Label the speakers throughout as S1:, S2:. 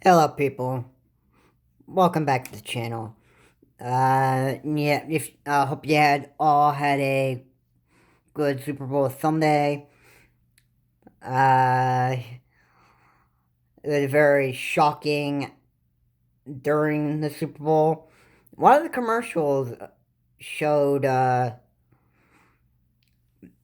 S1: Hello, people. Welcome back to the channel. Yeah, if hope you had a good Super Bowl Sunday. It was very shocking during the Super Bowl. One of the commercials showed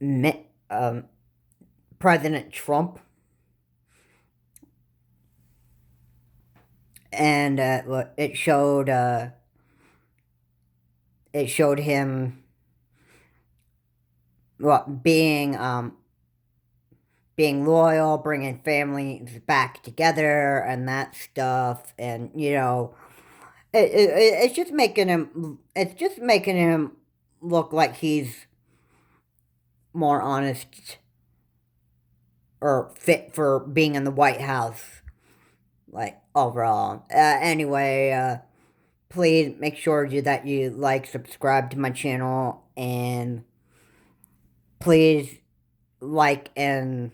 S1: Mi- um, President Trump, and it showed him being loyal, bringing families back together, and that stuff. And it's just making him. It's just making him look like he's more honest or fit for being in the White House. Like overall. Anyway, please make sure that you like, subscribe to my channel, and please like and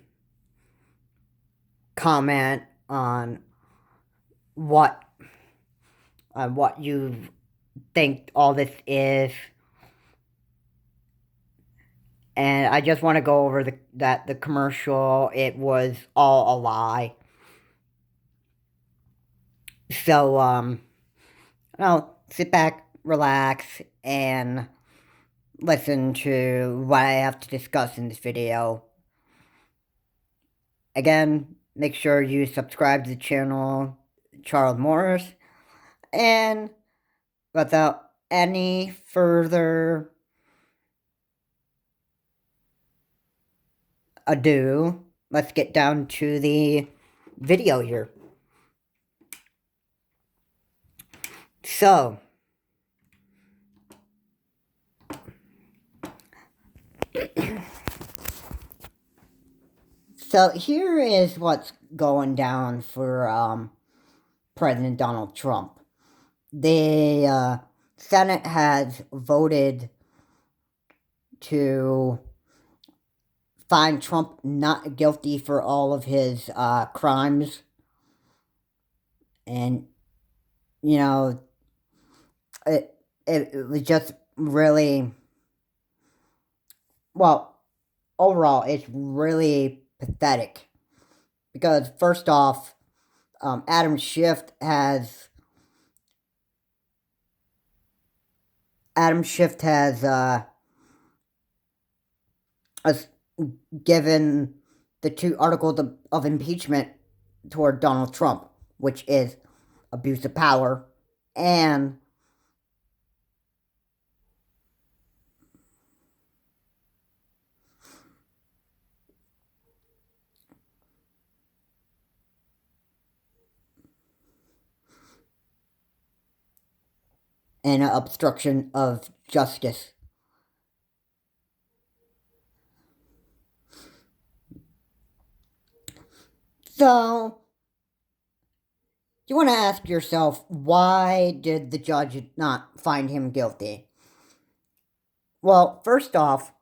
S1: comment on what what you think all this is. And I just want to go over the commercial. It was all a lie. So sit back, relax, and listen to what I have to discuss in this video. Again, make sure you subscribe to the channel, Charles Morris, and without any further ado, let's get down to the video here. So, here is what's going down for President Donald Trump. The Senate has voted to find Trump not guilty for all of his crimes. And, you know, it was just really, well, overall, it's really pathetic. Because, first off, Adam Schiff has given the two articles of impeachment toward Donald Trump, which is abuse of power and obstruction of justice. So, you want to ask yourself, why did the judge not find him guilty? Well, first off,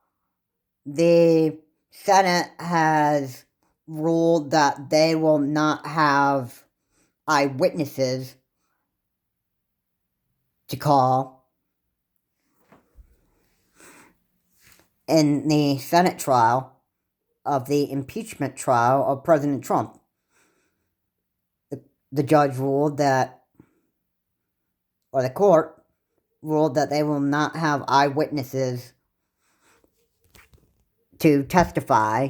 S1: the Senate has ruled that they will not have eyewitnesses to call in the Senate trial of the impeachment trial of President Trump. The judge ruled that, or the court ruled that they will not have eyewitnesses to testify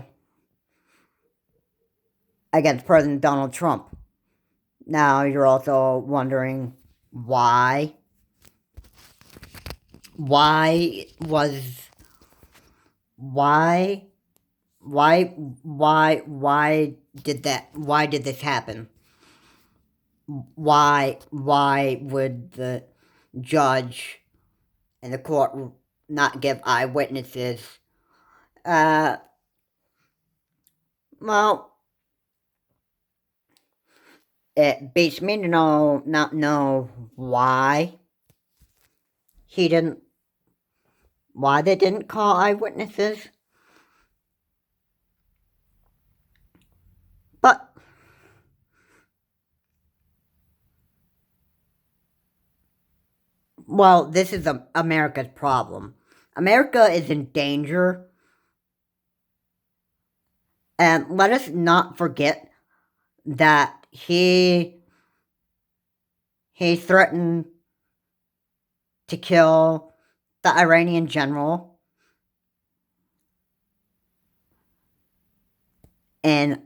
S1: against President Donald Trump. Now, you're also wondering why. Why was. Why did that, why did this happen? Why would the judge and the court not give eyewitnesses? Well, it beats me to not know why why they didn't call eyewitnesses. But well, this is America's problem. America is in danger, and let us not forget that he threatened to kill the Iranian general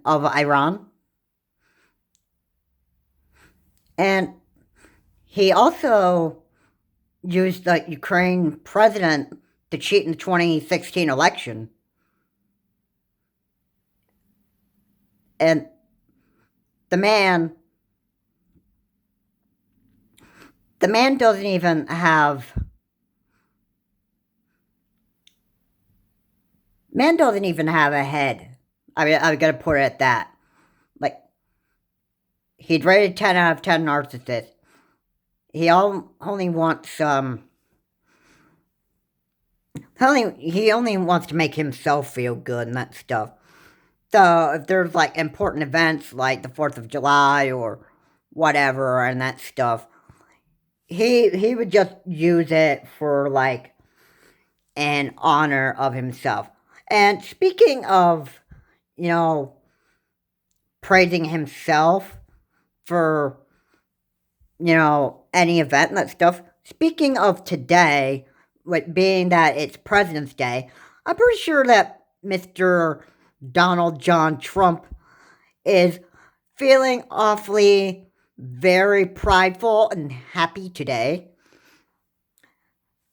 S1: of Iran, and he also used the Ukraine president to cheat in the 2016 election. And the man the man doesn't even have a head. I mean, I'm gonna put it at that. Like, he'd rated 10 out of 10 narcissist. He only wants he only wants to make himself feel good and that stuff. So if there's like important events like the 4th of July or whatever and that stuff, he would just use it for like an honor of himself. And speaking of, you know, praising himself for, you know, any event and that stuff, speaking of today, with being that it's President's Day, I'm pretty sure that Mr. Donald John Trump is feeling awfully very prideful and happy today.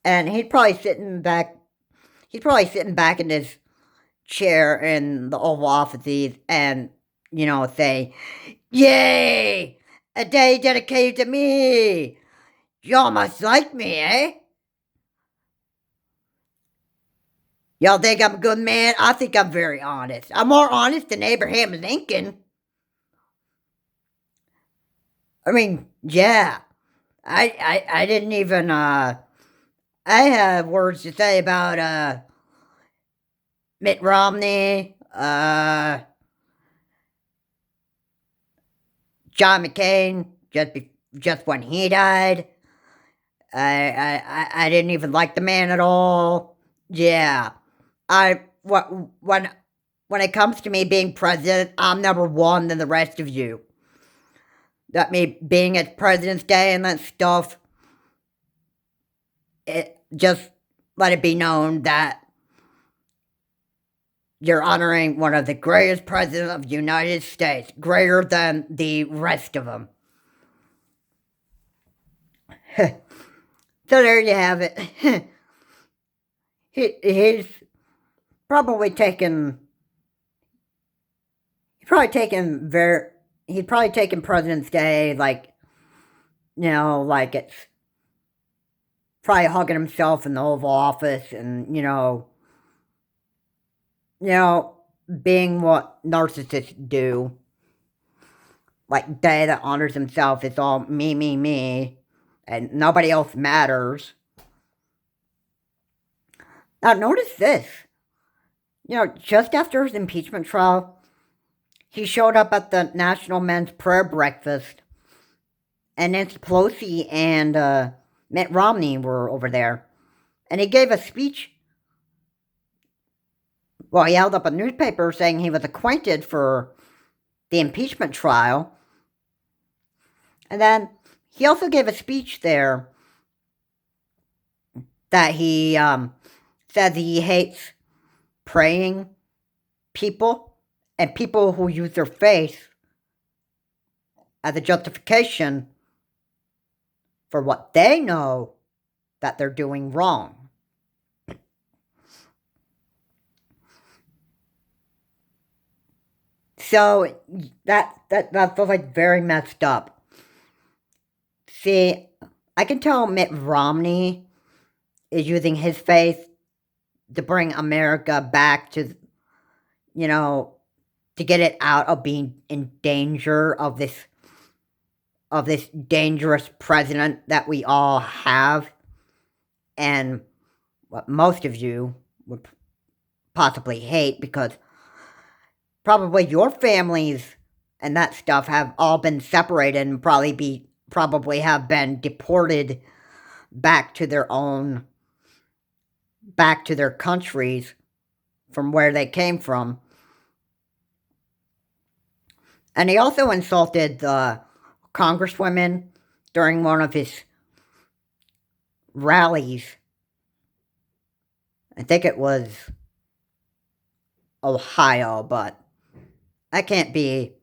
S1: And he's probably sitting back in his chair in the Oval Office and, you know, say, "Yay! A day dedicated to me! Y'all must like me, eh? Y'all think I'm a good man? I think I'm very honest. I'm more honest than Abraham Lincoln." I mean, yeah. I didn't even, I have words to say about, Mitt Romney, John McCain, just when he died. I didn't even like the man at all. Yeah. When it comes to me being president, I'm number one than the rest of you. That me being at President's Day and that stuff, just let it be known that you're honoring one of the greatest presidents of the United States, greater than the rest of them. So there you have it. He's probably taken President's Day like, you know, like it's probably hugging himself in the Oval Office and, you know, being what narcissists do. Like, day that honors himself is all me, me, me, and nobody else matters. Now, notice this. You know, just after his impeachment trial, he showed up at the National Men's Prayer Breakfast, and Nancy Pelosi and Mitt Romney were over there. And he gave a speech. Well, he held up a newspaper saying he was acquainted for the impeachment trial. And then he also gave a speech there that he said he hates praying people and people who use their faith as a justification for what they know that they're doing wrong. So that's like very messed up. See, I can tell Mitt Romney is using his faith to bring America back to, you know, to get it out of being in danger of this dangerous president that we all have, and what most of you would possibly hate, because probably your families and that stuff have all been separated and probably have been deported back to their countries from where they came from. And he also insulted the congresswomen during one of his rallies. I think it was Ohio, but I can't be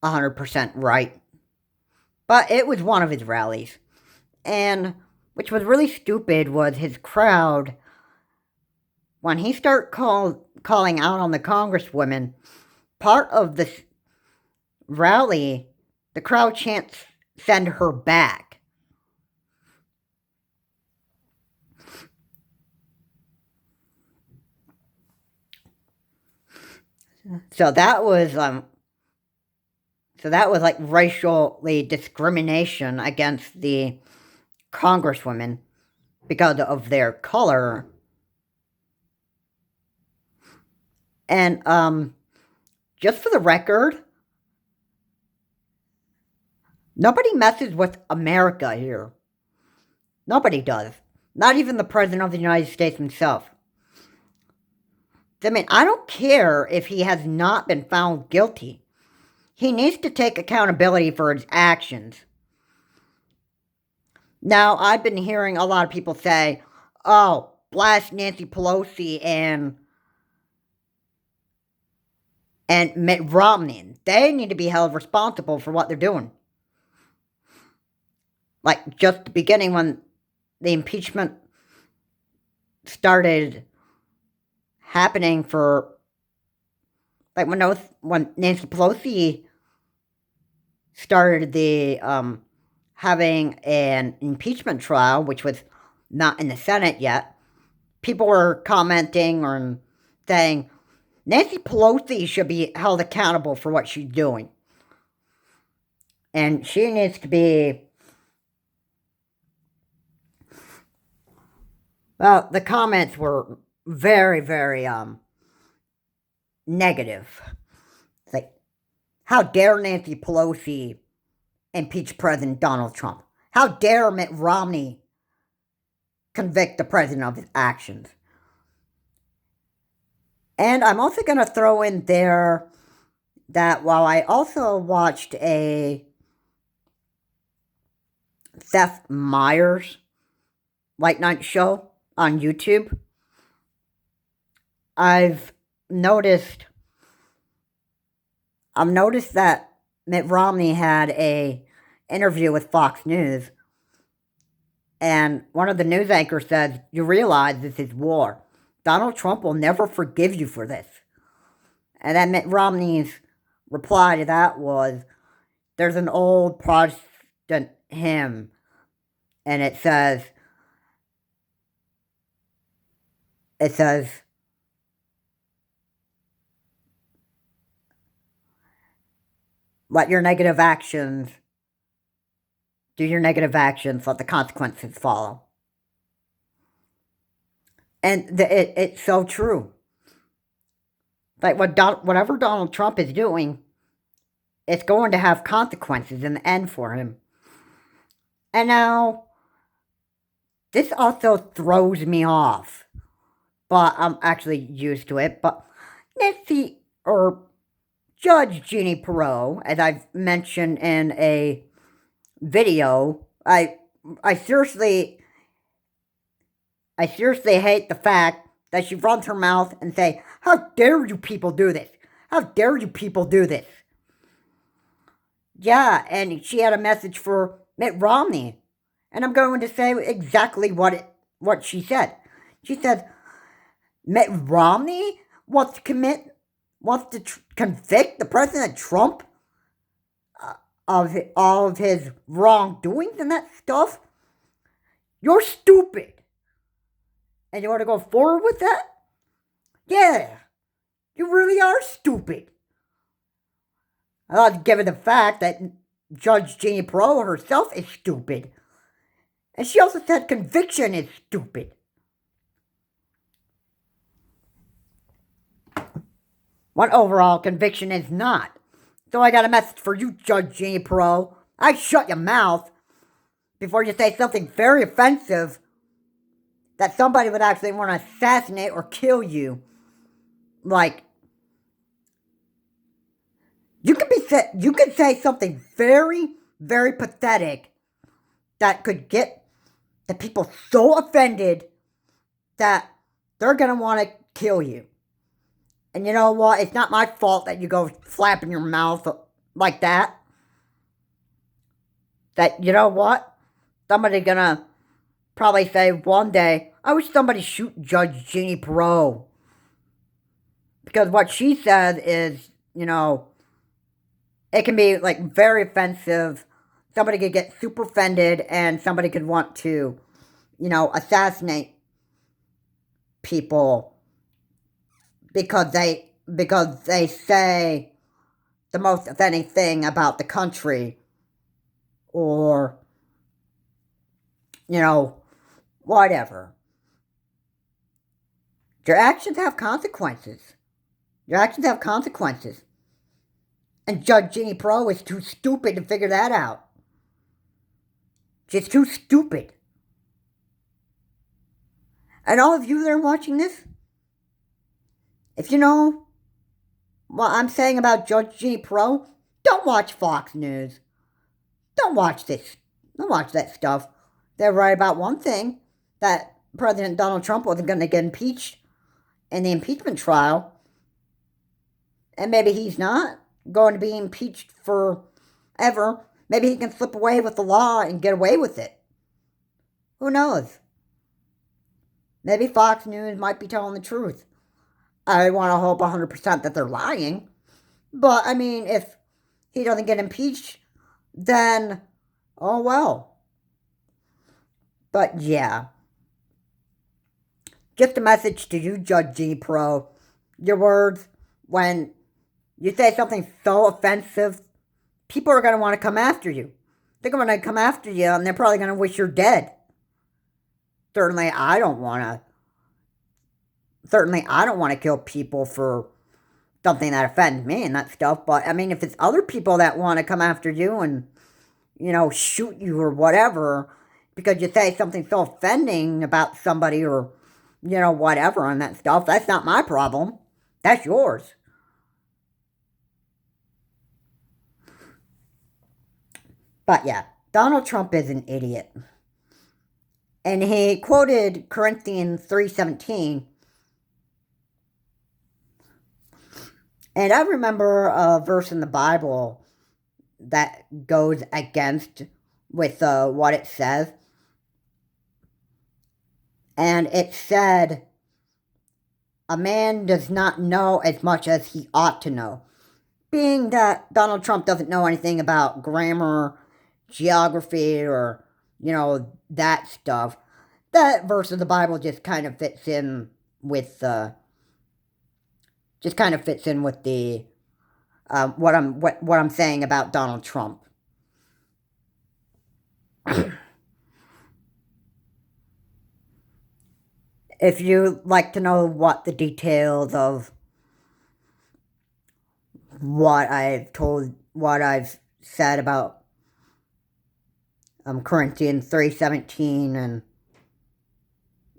S1: 100% right. But it was one of his rallies. And which was really stupid was his crowd, when he started calling out on the congresswomen, part of the rally, the crowd chants, "Send her back." So that was like racially discrimination against the congresswomen because of their color. And just for the record, nobody messes with America here. Nobody does. Not even the President of the United States himself. I mean, I don't care if he has not been found guilty. He needs to take accountability for his actions. Now, I've been hearing a lot of people say, "Oh, blast Nancy Pelosi and Mitt Romney. They need to be held responsible for what they're doing." Like, just the beginning when the impeachment started happening for, like, when Nancy Pelosi started the, having an impeachment trial, which was not in the Senate yet, people were commenting or saying, Nancy Pelosi should be held accountable for what she's doing. And she needs to be... Well, the comments were very, very, negative. It's like, how dare Nancy Pelosi impeach President Donald Trump? How dare Mitt Romney convict the president of his actions? And I'm also going to throw in there that while I also watched a Seth Meyers late night show on YouTube, I've noticed that Mitt Romney had a interview with Fox News, and one of the news anchors said, "You realize this is war. Donald Trump will never forgive you for this." And then Mitt Romney's reply to that was, "There's an old Protestant hymn, and it says, let your negative actions, do your negative actions, let the consequences follow." And it's so true. Like, whatever Donald Trump is doing, it's going to have consequences in the end for him. And now, this also throws me off, but I'm actually used to it. But Nancy, or Judge Jeannie Perot, as I've mentioned in a video, I seriously hate the fact that she runs her mouth and say, "How dare you people do this? How dare you people do this?" Yeah, and she had a message for Mitt Romney, and I'm going to say exactly what she said. She said, Mitt Romney wants to convict the President Trump of all of his wrongdoings and that stuff. You're stupid. And you want to go forward with that? Yeah, you really are stupid. Given the fact that Judge Jeannie Perot herself is stupid. And she also said conviction is stupid. One overall conviction is not. So I got a message for you, Judge Jeannie Perot. I shut your mouth. before you say something very offensive that somebody would actually want to assassinate or kill you. Like, you could say something very, very pathetic that could get the people so offended that they're going to want to kill you. And you know what? It's not my fault that you go flapping your mouth like that. That, you know what? Somebody's going to probably say one day, I wish somebody shoot Judge Jeannie Perot. Because what she said is, it can be, like, very offensive. Somebody could get super offended, and somebody could want to, assassinate people because they say the most offending thing about the country, or, whatever. Your actions have consequences. Your actions have consequences. And Judge Jeannie Perot is too stupid to figure that out. She's too stupid. And all of you that are watching this, if you know what I'm saying about Judge Jeannie Perot, don't watch Fox News. Don't watch this. Don't watch that stuff. They're right about one thing, that President Donald Trump wasn't going to get impeached in the impeachment trial. And maybe he's not going to be impeached forever. Maybe he can slip away with the law and get away with it. Who knows? Maybe Fox News might be telling the truth. I want to hope 100% that they're lying. But, I mean, if he doesn't get impeached, then, oh well. But, yeah. Just a message to you, Judge Jeannie Perot. Your words, when you say something so offensive, people are going to want to come after you. They're going to come after you, and they're probably going to wish you're dead. Certainly, I don't want to kill people for something that offends me and that stuff. But, I mean, if it's other people that want to come after you and, shoot you or whatever, because you say something so offending about somebody or, whatever and that stuff, that's not my problem. That's yours. But yeah, Donald Trump is an idiot. And he quoted Corinthians 3:17. And I remember a verse in the Bible that goes against with what it says. And it said, a man does not know as much as he ought to know. Being that Donald Trump doesn't know anything about grammar, geography, or, that stuff, that verse of the Bible just kind of fits in with the what I'm saying about Donald Trump. If you like to know what the details of what I've said about Corinthians 3:17 and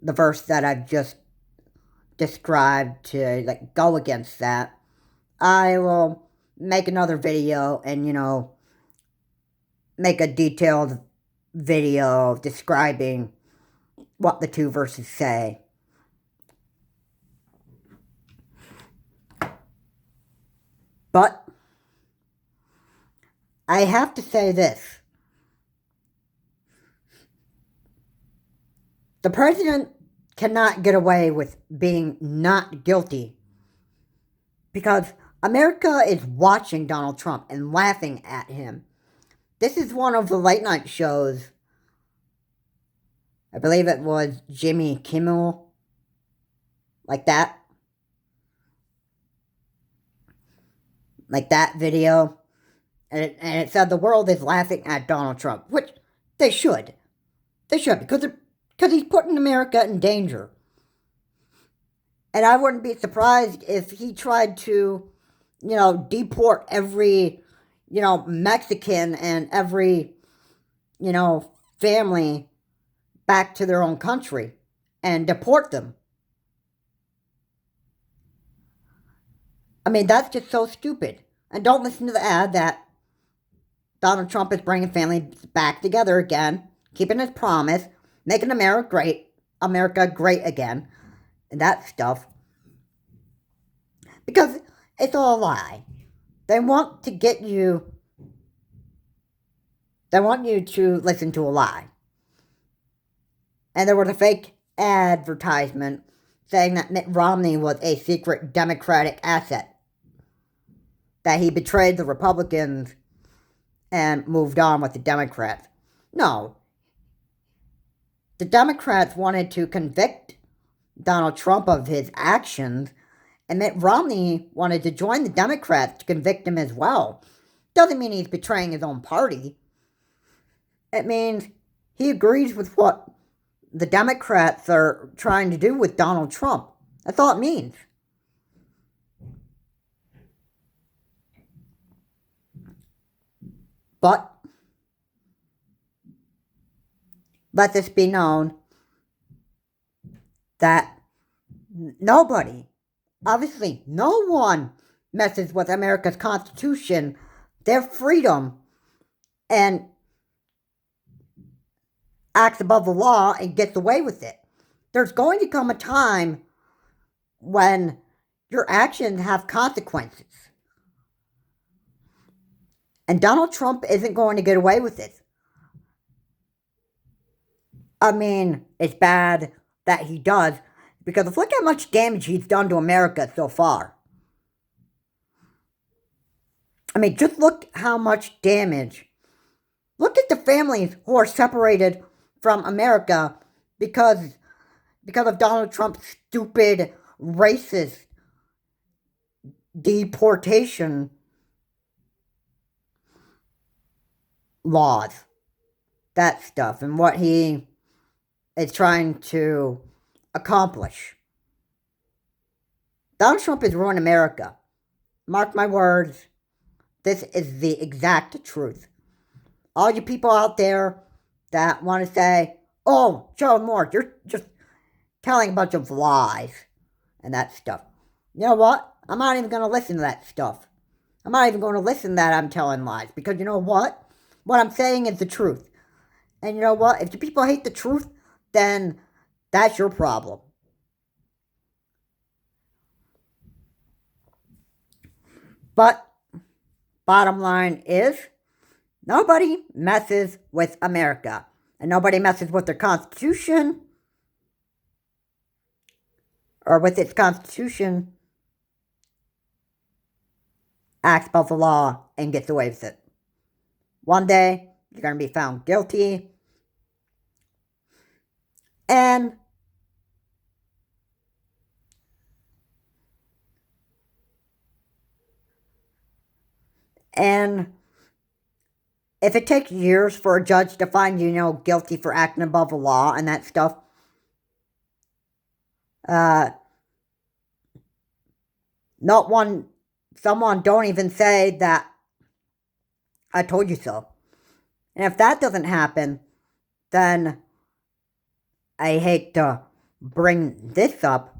S1: the verse that I've just described to go against that, I will make another video and make a detailed video describing what the two verses say. But I have to say this. The president cannot get away with being not guilty because America is watching Donald Trump and laughing at him. This is one of the late night shows. I believe it was Jimmy Kimmel. Like that video. And it said the world is laughing at Donald Trump. Which they should. They should, because he's putting America in danger. And I wouldn't be surprised if he tried to, deport every, Mexican and every, family back to their own country and deport them. I mean, that's just so stupid. And don't listen to the ad that Donald Trump is bringing families back together again, keeping his promise, making America great again, and that stuff. Because it's all a lie. They want to get you. They want you to listen to a lie. And there was a fake advertisement saying that Mitt Romney was a secret Democratic asset, that he betrayed the Republicans and moved on with the Democrats. No. The Democrats wanted to convict Donald Trump of his actions, and Mitt Romney wanted to join the Democrats to convict him as well. Doesn't mean he's betraying his own party. It means he agrees with what the Democrats are trying to do with Donald Trump. That's all it means. But let this be known that nobody, obviously no one, messes with America's Constitution, their freedom, and acts above the law and gets away with it. There's going to come a time when your actions have consequences. And Donald Trump isn't going to get away with it. I mean, it's bad that he does, because look how much damage he's done to America so far. I mean, just look how much damage. Look at the families who are separated from America because of Donald Trump's stupid, racist deportation laws. That stuff, and what he is trying to accomplish. Donald Trump has ruined America. Mark my words, this is the exact truth. All you people out there that want to say, oh, Joe Moore, you're just telling a bunch of lies and that stuff. You know what? I'm not even going to listen to that stuff. I'm not even going to listen that I'm telling lies, because you know what? What I'm saying is the truth. And you know what? If the people hate the truth, then that's your problem. But bottom line is, nobody messes with America. And nobody messes with their Constitution, or with its Constitution, acts above the law and gets away with it. One day, you're going to be found guilty. And if it takes years for a judge to find you, guilty for acting above the law and that stuff, someone don't even say that I told you so. And if that doesn't happen, then I hate to bring this up,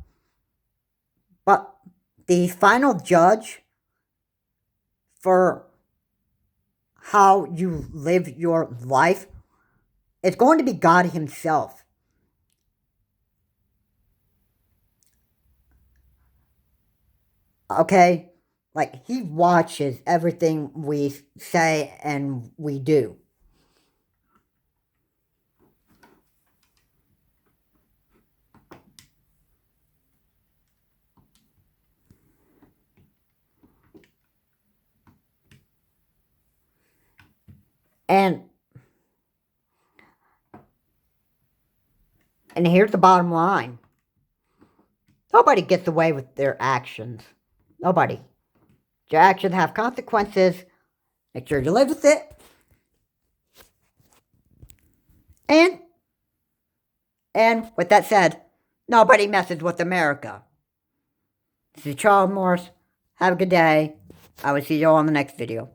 S1: but the final judge for how you live your life is going to be God himself. Okay? Like, he watches everything we say and we do. And here's the bottom line. Nobody gets away with their actions. Nobody. Your actions have consequences. Make sure you live with it. And with that said, nobody messes with America. This is Charles Morris. Have a good day. I will see you all in the next video.